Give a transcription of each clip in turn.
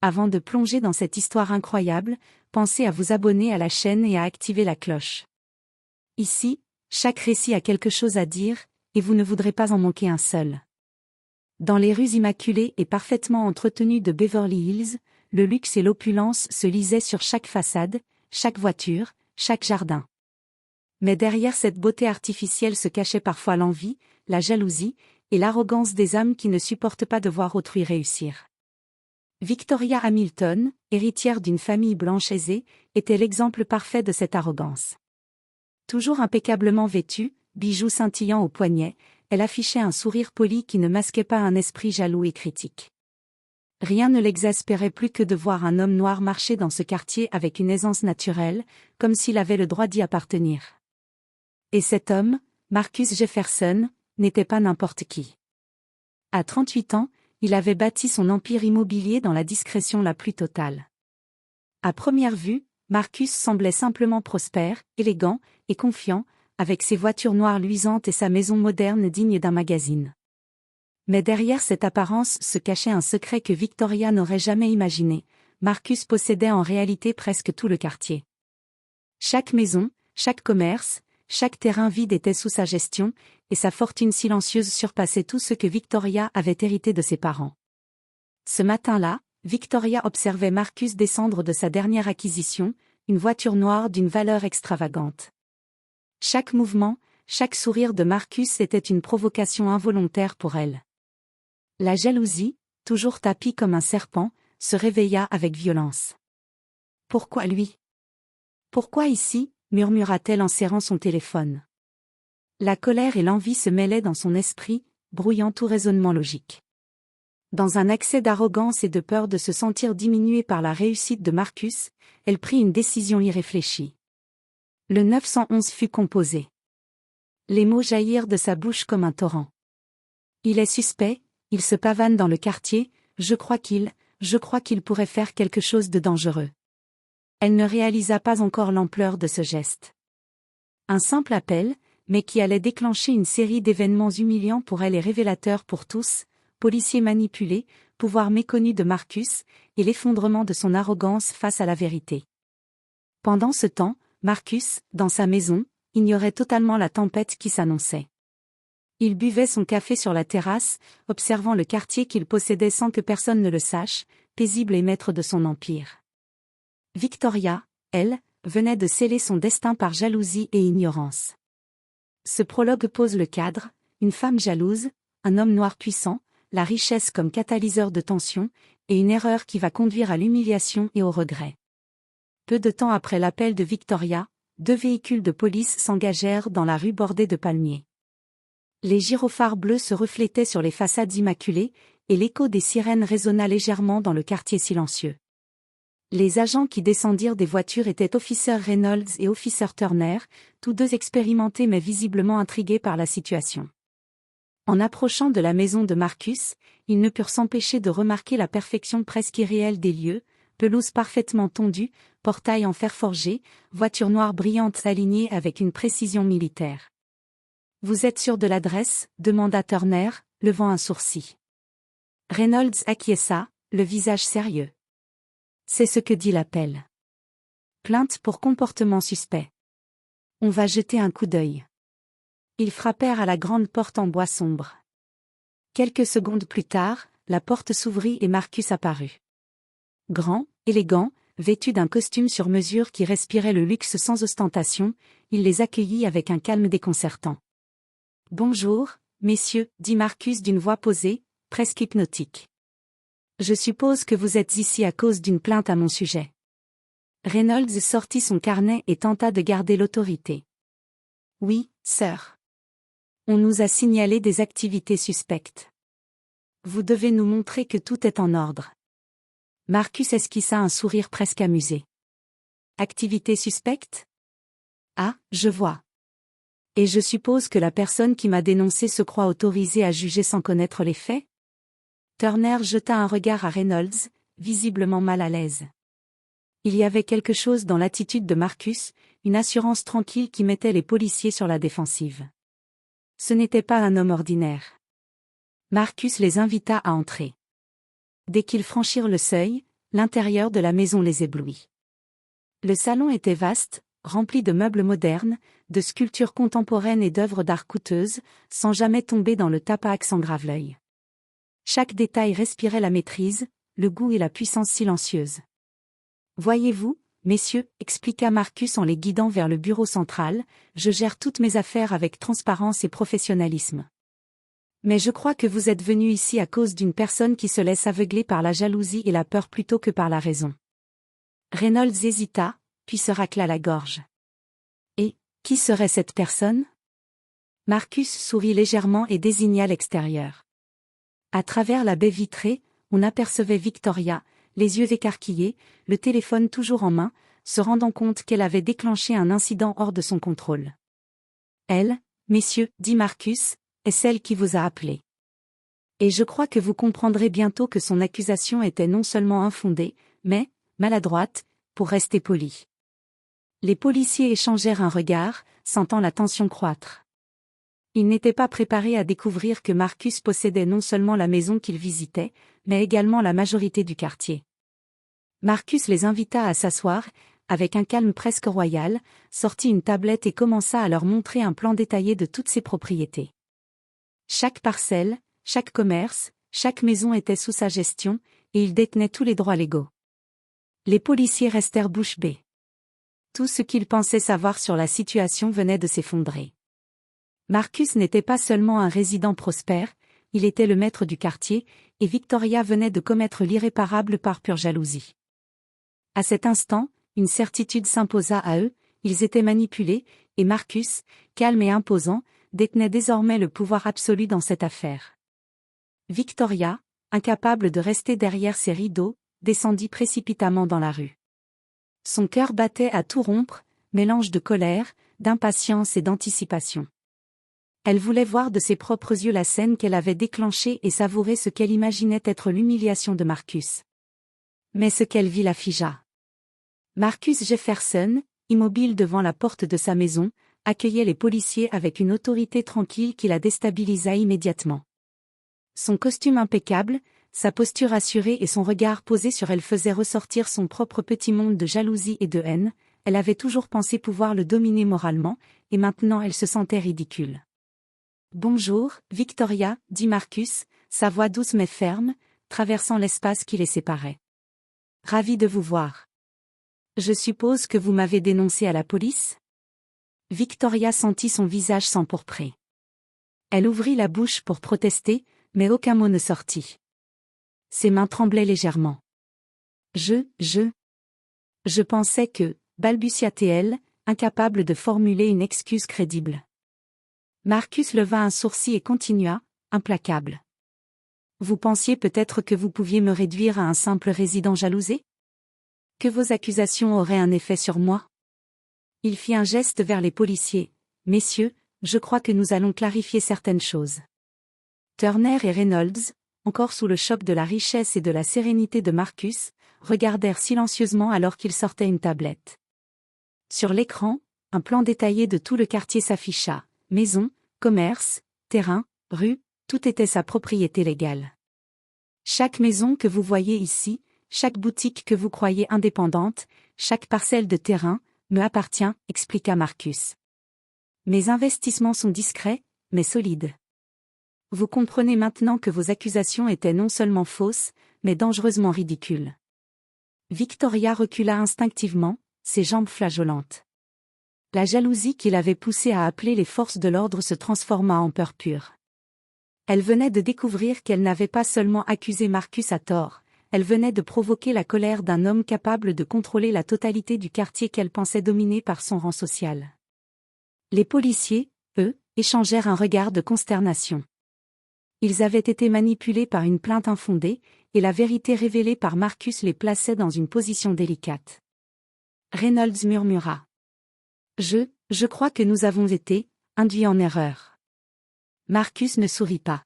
Avant de plonger dans cette histoire incroyable, pensez à vous abonner à la chaîne et à activer la cloche. Ici, chaque récit a quelque chose à dire, et vous ne voudrez pas en manquer un seul. Dans les rues immaculées et parfaitement entretenues de Beverly Hills, le luxe et l'opulence se lisaient sur chaque façade, chaque voiture, chaque jardin. Mais derrière cette beauté artificielle se cachait parfois l'envie, la jalousie, et l'arrogance des âmes qui ne supportent pas de voir autrui réussir. Victoria Hamilton, héritière d'une famille blanche aisée, était l'exemple parfait de cette arrogance. Toujours impeccablement vêtue, bijoux scintillants aux poignets, elle affichait un sourire poli qui ne masquait pas un esprit jaloux et critique. Rien ne l'exaspérait plus que de voir un homme noir marcher dans ce quartier avec une aisance naturelle, comme s'il avait le droit d'y appartenir. Et cet homme, Marcus Jefferson, n'était pas n'importe qui. À 38 ans, il avait bâti son empire immobilier dans la discrétion la plus totale. À première vue, Marcus semblait simplement prospère, élégant et confiant, avec ses voitures noires luisantes et sa maison moderne digne d'un magazine. Mais derrière cette apparence se cachait un secret que Victoria n'aurait jamais imaginé. Marcus possédait en réalité presque tout le quartier. Chaque maison, chaque commerce, chaque terrain vide était sous sa gestion, et sa fortune silencieuse surpassait tout ce que Victoria avait hérité de ses parents. Ce matin-là, Victoria observait Marcus descendre de sa dernière acquisition, une voiture noire d'une valeur extravagante. Chaque mouvement, chaque sourire de Marcus était une provocation involontaire pour elle. La jalousie, toujours tapie comme un serpent, se réveilla avec violence. « Pourquoi lui ? Pourquoi ici ?» murmura-t-elle en serrant son téléphone. La colère et l'envie se mêlaient dans son esprit, brouillant tout raisonnement logique. Dans un accès d'arrogance et de peur de se sentir diminuée par la réussite de Marcus, elle prit une décision irréfléchie. Le 911 fut composé. Les mots jaillirent de sa bouche comme un torrent. Il est suspect, il se pavane dans le quartier, je crois qu'il pourrait faire quelque chose de dangereux. Elle ne réalisa pas encore l'ampleur de ce geste. Un simple appel, mais qui allait déclencher une série d'événements humiliants pour elle et révélateurs pour tous, policiers manipulés, pouvoir méconnu de Marcus, et l'effondrement de son arrogance face à la vérité. Pendant ce temps, Marcus, dans sa maison, ignorait totalement la tempête qui s'annonçait. Il buvait son café sur la terrasse, observant le quartier qu'il possédait sans que personne ne le sache, paisible et maître de son empire. Victoria, elle, venait de sceller son destin par jalousie et ignorance. Ce prologue pose le cadre, une femme jalouse, un homme noir puissant, la richesse comme catalyseur de tension, et une erreur qui va conduire à l'humiliation et au regret. Peu de temps après l'appel de Victoria, 2 véhicules de police s'engagèrent dans la rue bordée de palmiers. Les gyrophares bleus se reflétaient sur les façades immaculées, et l'écho des sirènes résonna légèrement dans le quartier silencieux. Les agents qui descendirent des voitures étaient Officer Reynolds et Officer Turner, tous deux expérimentés mais visiblement intrigués par la situation. En approchant de la maison de Marcus, ils ne purent s'empêcher de remarquer la perfection presque irréelle des lieux, pelouse parfaitement tondue, portail en fer forgé, voiture noire brillante alignée avec une précision militaire. « Vous êtes sûr de l'adresse ?» demanda Turner, levant un sourcil. Reynolds acquiesça, le visage sérieux. C'est ce que dit l'appel. Plainte pour comportement suspect. On va jeter un coup d'œil. Ils frappèrent à la grande porte en bois sombre. Quelques secondes plus tard, la porte s'ouvrit et Marcus apparut. Grand, élégant, vêtu d'un costume sur mesure qui respirait le luxe sans ostentation, il les accueillit avec un calme déconcertant. « Bonjour, messieurs, dit Marcus d'une voix posée, presque hypnotique. Je suppose que vous êtes ici à cause d'une plainte à mon sujet. » Reynolds sortit son carnet et tenta de garder l'autorité. « Oui, sir. On nous a signalé des activités suspectes. Vous devez nous montrer que tout est en ordre. » Marcus esquissa un sourire presque amusé. « Activités suspectes ? Ah, je vois. Et je suppose que la personne qui m'a dénoncé se croit autorisée à juger sans connaître les faits ? » Turner jeta un regard à Reynolds, visiblement mal à l'aise. Il y avait quelque chose dans l'attitude de Marcus, une assurance tranquille qui mettait les policiers sur la défensive. Ce n'était pas un homme ordinaire. Marcus les invita à entrer. Dès qu'ils franchirent le seuil, l'intérieur de la maison les éblouit. Le salon était vaste, rempli de meubles modernes, de sculptures contemporaines et d'œuvres d'art coûteuses, sans jamais tomber dans le tapac sans grave-l'œil. Chaque détail respirait la maîtrise, le goût et la puissance silencieuse. « Voyez-vous, messieurs, expliqua Marcus en les guidant vers le bureau central, je gère toutes mes affaires avec transparence et professionnalisme. Mais je crois que vous êtes venus ici à cause d'une personne qui se laisse aveugler par la jalousie et la peur plutôt que par la raison. » Reynolds hésita, puis se racla la gorge. « Et, qui serait cette personne ?» Marcus sourit légèrement et désigna l'extérieur. À travers la baie vitrée, on apercevait Victoria, les yeux écarquillés, le téléphone toujours en main, se rendant compte qu'elle avait déclenché un incident hors de son contrôle. « Elle, messieurs, dit Marcus, est celle qui vous a appelé. Et je crois que vous comprendrez bientôt que son accusation était non seulement infondée, mais maladroite, pour rester poli. » Les policiers échangèrent un regard, sentant la tension croître. Ils n'étaient pas préparés à découvrir que Marcus possédait non seulement la maison qu'ils visitaient, mais également la majorité du quartier. Marcus les invita à s'asseoir, avec un calme presque royal, sortit une tablette et commença à leur montrer un plan détaillé de toutes ses propriétés. Chaque parcelle, chaque commerce, chaque maison était sous sa gestion, et il détenait tous les droits légaux. Les policiers restèrent bouche bée. Tout ce qu'ils pensaient savoir sur la situation venait de s'effondrer. Marcus n'était pas seulement un résident prospère, il était le maître du quartier, et Victoria venait de commettre l'irréparable par pure jalousie. À cet instant, une certitude s'imposa à eux, ils étaient manipulés, et Marcus, calme et imposant, détenait désormais le pouvoir absolu dans cette affaire. Victoria, incapable de rester derrière ses rideaux, descendit précipitamment dans la rue. Son cœur battait à tout rompre, mélange de colère, d'impatience et d'anticipation. Elle voulait voir de ses propres yeux la scène qu'elle avait déclenchée et savourer ce qu'elle imaginait être l'humiliation de Marcus. Mais ce qu'elle vit la figea. Marcus Jefferson, immobile devant la porte de sa maison, accueillait les policiers avec une autorité tranquille qui la déstabilisa immédiatement. Son costume impeccable, sa posture assurée et son regard posé sur elle faisaient ressortir son propre petit monde de jalousie et de haine. Elle avait toujours pensé pouvoir le dominer moralement, et maintenant elle se sentait ridicule. « Bonjour, Victoria, dit Marcus, sa voix douce mais ferme, traversant l'espace qui les séparait. « Ravi de vous voir. Je suppose que vous m'avez dénoncé à la police ?» Victoria sentit son visage s'empourprer. Elle ouvrit la bouche pour protester, mais aucun mot ne sortit. Ses mains tremblaient légèrement. Je pensais que, balbutia-t-elle, incapable de formuler une excuse crédible. Marcus leva un sourcil et continua, implacable. Vous pensiez peut-être que vous pouviez me réduire à un simple résident jalousé ? Que vos accusations auraient un effet sur moi ? Il fit un geste vers les policiers. Messieurs, je crois que nous allons clarifier certaines choses. Turner et Reynolds, encore sous le choc de la richesse et de la sérénité de Marcus, regardèrent silencieusement alors qu'il sortait une tablette. Sur l'écran, un plan détaillé de tout le quartier s'afficha. Maison, commerce, terrain, rue, tout était sa propriété légale. Chaque maison que vous voyez ici, chaque boutique que vous croyez indépendante, chaque parcelle de terrain, me appartient, expliqua Marcus. Mes investissements sont discrets, mais solides. Vous comprenez maintenant que vos accusations étaient non seulement fausses, mais dangereusement ridicules. Victoria recula instinctivement, ses jambes flageolantes. La jalousie qui l'avait poussée à appeler les forces de l'ordre se transforma en peur pure. Elle venait de découvrir qu'elle n'avait pas seulement accusé Marcus à tort, elle venait de provoquer la colère d'un homme capable de contrôler la totalité du quartier qu'elle pensait dominer par son rang social. Les policiers, eux, échangèrent un regard de consternation. Ils avaient été manipulés par une plainte infondée, et la vérité révélée par Marcus les plaçait dans une position délicate. Reynolds murmura. Je crois que nous avons été induits en erreur. Marcus ne sourit pas.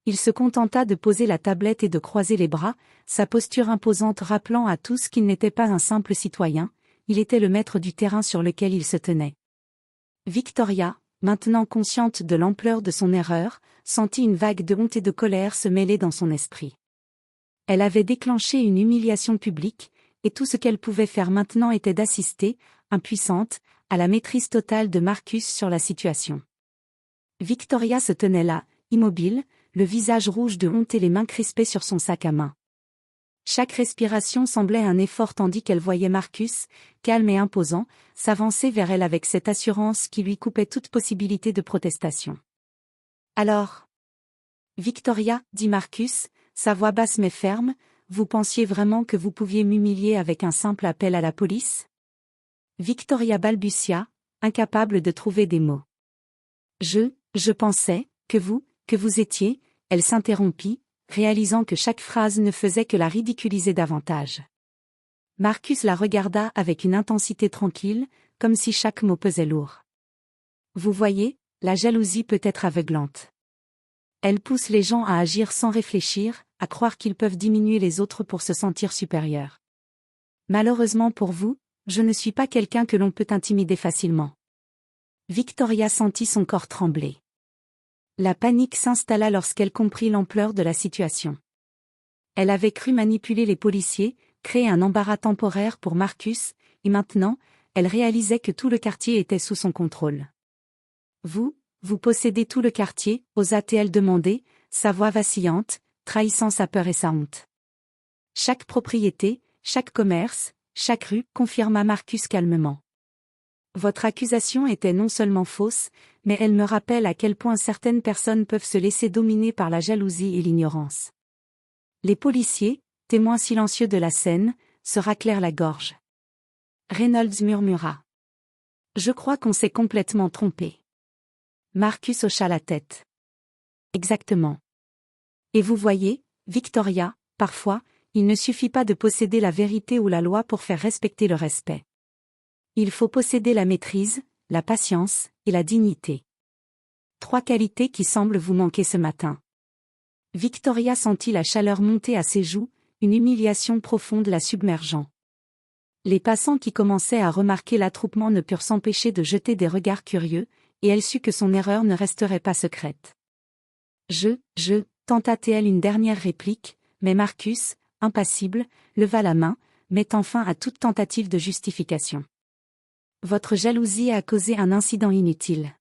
Il se contenta de poser la tablette et de croiser les bras, sa posture imposante rappelant à tous qu'il n'était pas un simple citoyen, il était le maître du terrain sur lequel il se tenait. Victoria, maintenant consciente de l'ampleur de son erreur, sentit une vague de honte et de colère se mêler dans son esprit. Elle avait déclenché une humiliation publique, et tout ce qu'elle pouvait faire maintenant était d'assister, impuissante, à la maîtrise totale de Marcus sur la situation. Victoria se tenait là, immobile, le visage rouge de honte et les mains crispées sur son sac à main. Chaque respiration semblait un effort tandis qu'elle voyait Marcus, calme et imposant, s'avancer vers elle avec cette assurance qui lui coupait toute possibilité de protestation. « Alors ? » Victoria, dit Marcus, sa voix basse mais ferme, vous pensiez vraiment que vous pouviez m'humilier avec un simple appel à la police ? Victoria balbutia, incapable de trouver des mots. Je pensais, que vous étiez, elle s'interrompit, réalisant que chaque phrase ne faisait que la ridiculiser davantage. Marcus la regarda avec une intensité tranquille, comme si chaque mot pesait lourd. Vous voyez, la jalousie peut être aveuglante. Elle pousse les gens à agir sans réfléchir, à croire qu'ils peuvent diminuer les autres pour se sentir supérieurs. Malheureusement pour vous, je ne suis pas quelqu'un que l'on peut intimider facilement. Victoria sentit son corps trembler. La panique s'installa lorsqu'elle comprit l'ampleur de la situation. Elle avait cru manipuler les policiers, créer un embarras temporaire pour Marcus, et maintenant, elle réalisait que tout le quartier était sous son contrôle. Vous possédez tout le quartier, osa-t-elle demander, sa voix vacillante, trahissant sa peur et sa honte. Chaque propriété, chaque commerce, chaque rue, confirma Marcus calmement. Votre accusation était non seulement fausse, mais elle me rappelle à quel point certaines personnes peuvent se laisser dominer par la jalousie et l'ignorance. Les policiers, témoins silencieux de la scène, se raclèrent la gorge. Reynolds murmura. Je crois qu'on s'est complètement trompé. Marcus hocha la tête. Exactement. Et vous voyez, Victoria, parfois, il ne suffit pas de posséder la vérité ou la loi pour faire respecter le respect. Il faut posséder la maîtrise, la patience, et la dignité. 3 qualités qui semblent vous manquer ce matin. Victoria sentit la chaleur monter à ses joues, une humiliation profonde la submergeant. Les passants qui commençaient à remarquer l'attroupement ne purent s'empêcher de jeter des regards curieux, et elle sut que son erreur ne resterait pas secrète. Tenta-t-elle une dernière réplique, mais Marcus, impassible, leva la main, mettant fin à toute tentative de justification. Votre jalousie a causé un incident inutile.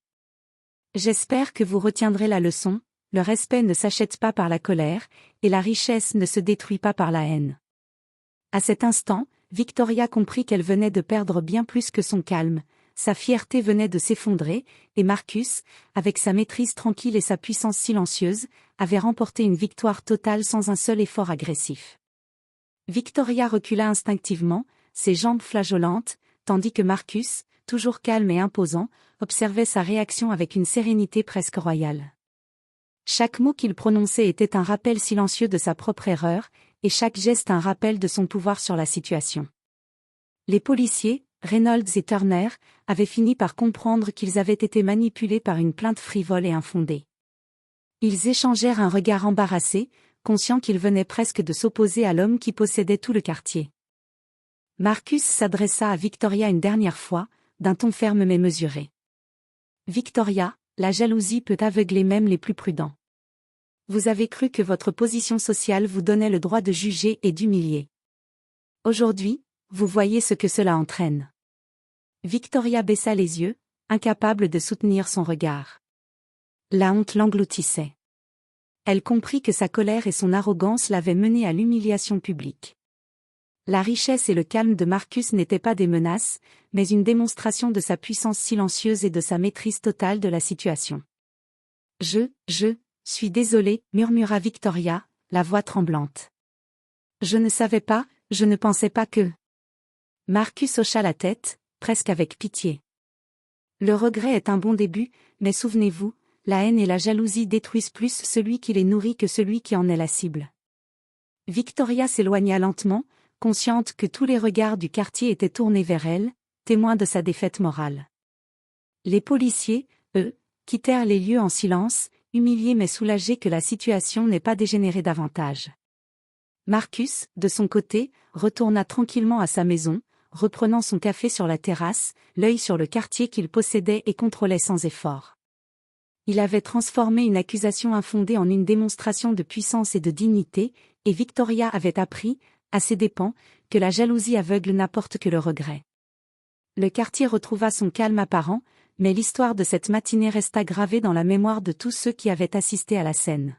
J'espère que vous retiendrez la leçon, le respect ne s'achète pas par la colère, et la richesse ne se détruit pas par la haine. À cet instant, Victoria comprit qu'elle venait de perdre bien plus que son calme, sa fierté venait de s'effondrer, et Marcus, avec sa maîtrise tranquille et sa puissance silencieuse, avait remporté une victoire totale sans un seul effort agressif. Victoria recula instinctivement, ses jambes flageolantes, tandis que Marcus, toujours calme et imposant, observait sa réaction avec une sérénité presque royale. Chaque mot qu'il prononçait était un rappel silencieux de sa propre erreur, et chaque geste un rappel de son pouvoir sur la situation. Les policiers, Reynolds et Turner, avaient fini par comprendre qu'ils avaient été manipulés par une plainte frivole et infondée. Ils échangèrent un regard embarrassé, conscients qu'ils venaient presque de s'opposer à l'homme qui possédait tout le quartier. Marcus s'adressa à Victoria une dernière fois, d'un ton ferme mais mesuré. Victoria, la jalousie peut aveugler même les plus prudents. Vous avez cru que votre position sociale vous donnait le droit de juger et d'humilier. Aujourd'hui, vous voyez ce que cela entraîne. Victoria baissa les yeux, incapable de soutenir son regard. La honte l'engloutissait. Elle comprit que sa colère et son arrogance l'avaient menée à l'humiliation publique. La richesse et le calme de Marcus n'étaient pas des menaces, mais une démonstration de sa puissance silencieuse et de sa maîtrise totale de la situation. Je suis désolée, murmura Victoria, la voix tremblante. Je ne savais pas, je ne pensais pas que... Marcus hocha la tête, presque avec pitié. Le regret est un bon début, mais souvenez-vous, la haine et la jalousie détruisent plus celui qui les nourrit que celui qui en est la cible. Victoria s'éloigna lentement, consciente que tous les regards du quartier étaient tournés vers elle, témoins de sa défaite morale. Les policiers, eux, quittèrent les lieux en silence, humiliés mais soulagés que la situation n'ait pas dégénéré davantage. Marcus, de son côté, retourna tranquillement à sa maison, reprenant son café sur la terrasse, l'œil sur le quartier qu'il possédait et contrôlait sans effort. Il avait transformé une accusation infondée en une démonstration de puissance et de dignité, et Victoria avait appris, à ses dépens, que la jalousie aveugle n'apporte que le regret. Le quartier retrouva son calme apparent, mais l'histoire de cette matinée resta gravée dans la mémoire de tous ceux qui avaient assisté à la scène.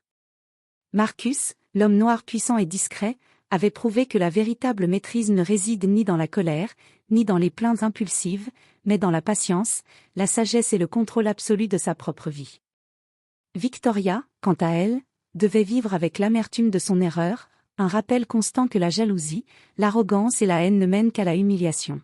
Marcus, l'homme noir puissant et discret, avait prouvé que la véritable maîtrise ne réside ni dans la colère, ni dans les plaintes impulsives, mais dans la patience, la sagesse et le contrôle absolu de sa propre vie. Victoria, quant à elle, devait vivre avec l'amertume de son erreur, un rappel constant que la jalousie, l'arrogance et la haine ne mènent qu'à la humiliation.